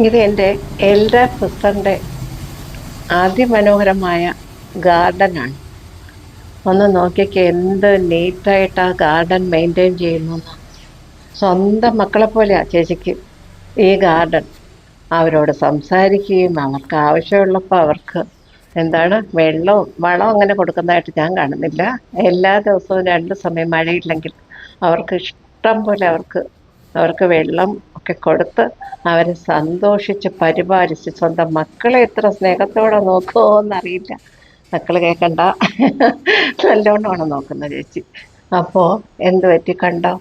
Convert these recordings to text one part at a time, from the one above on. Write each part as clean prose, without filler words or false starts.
ഇത് എൻ്റെ എൽഡർ സിസ്റ്ററിൻ്റെ അതിമനോഹരമായ ഗാർഡനാണ്. ഒന്ന് നോക്കിയൊക്കെ എന്ത് നീറ്റായിട്ട് ആ ഗാർഡൻ മെയിൻറ്റെയിൻ ചെയ്യുന്നു. സ്വന്തം മക്കളെ പോലെയാണ് ചേച്ചിക്ക് ഈ ഗാർഡൻ. അവരോട് സംസാരിക്കുകയും അവർക്ക് ആവശ്യമുള്ളപ്പോൾ അവർക്ക് എന്താണ് വെള്ളവും വളവും അങ്ങനെ കൊടുക്കുന്നതായിട്ട് ഞാൻ കാണുന്നില്ല. എല്ലാ ദിവസവും 2 സമയം മഴയില്ലെങ്കിൽ അവർക്ക് ഇഷ്ടം പോലെ അവർക്ക് വെള്ളം ഒക്കെ കൊടുത്ത് അവരെ സന്തോഷിച്ച് പരിപാലിച്ച് സ്വന്തം മക്കളെ എത്ര സ്നേഹത്തോടെ നോക്കുമോ എന്നറിയില്ല. മക്കൾ കേൾക്കണ്ട, നല്ലോണമാണ് നോക്കുന്നത് ചേച്ചി. അപ്പോൾ എന്ത് പറ്റി കണ്ടോ,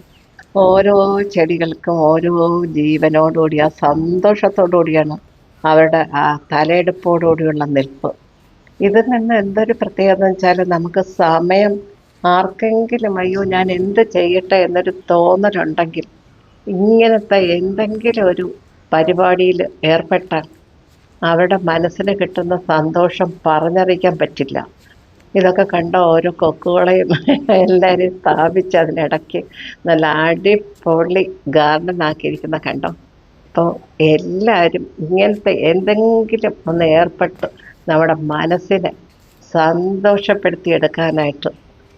ഓരോ ചെടികൾക്കും ഓരോ ജീവനോടുകൂടി ആ സന്തോഷത്തോടു കൂടിയാണ് അവരുടെ ആ തലയെടുപ്പോടുകൂടിയുള്ള നിൽപ്പ്. ഇതിൽ നിന്ന് എന്തൊരു പ്രത്യേകത എന്ന് വെച്ചാൽ, നമുക്ക് സമയം ആർക്കെങ്കിലും അയ്യോ ഞാൻ എന്ത് ചെയ്യട്ടെ എന്നൊരു തോന്നലുണ്ടെങ്കിൽ ഇങ്ങനത്തെ എന്തെങ്കിലും ഒരു പരിപാടിയിൽ ഏർപ്പെട്ടാൽ അവരുടെ മനസ്സിന് കിട്ടുന്ന സന്തോഷം പറഞ്ഞറിയിക്കാൻ പറ്റില്ല. ഇതൊക്കെ കണ്ട ഓരോ കൊക്കുകളെയും എല്ലാവരെയും സ്ഥാപിച്ച് അതിനിടയ്ക്ക് നല്ല അടിപൊളി ഗാർഡൻ ആക്കിയിരിക്കുന്ന കണ്ടോ. അപ്പോൾ എല്ലാവരും ഇങ്ങനത്തെ എന്തെങ്കിലും ഒന്ന് ഏർപ്പെട്ട് നമ്മുടെ മനസ്സിനെ സന്തോഷപ്പെടുത്തിയെടുക്കാനായിട്ട്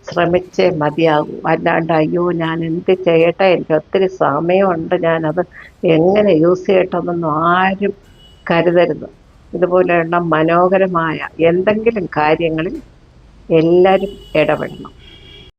ശ്രമിച്ചേ മതിയാകൂ. അല്ലാണ്ട് അയ്യോ ഞാൻ എന്ത് ചെയ്യട്ടെ, എനിക്ക് ഒത്തിരി സമയമുണ്ട്, ഞാനത് എങ്ങനെ യൂസ് ചെയ്യട്ടെ എന്നൊന്നും ആരും കരുതരുത്. ഇതുപോലെയുള്ള മനോഹരമായ എന്തെങ്കിലും കാര്യങ്ങളിൽ എല്ലാവരും ഇടപെടണം.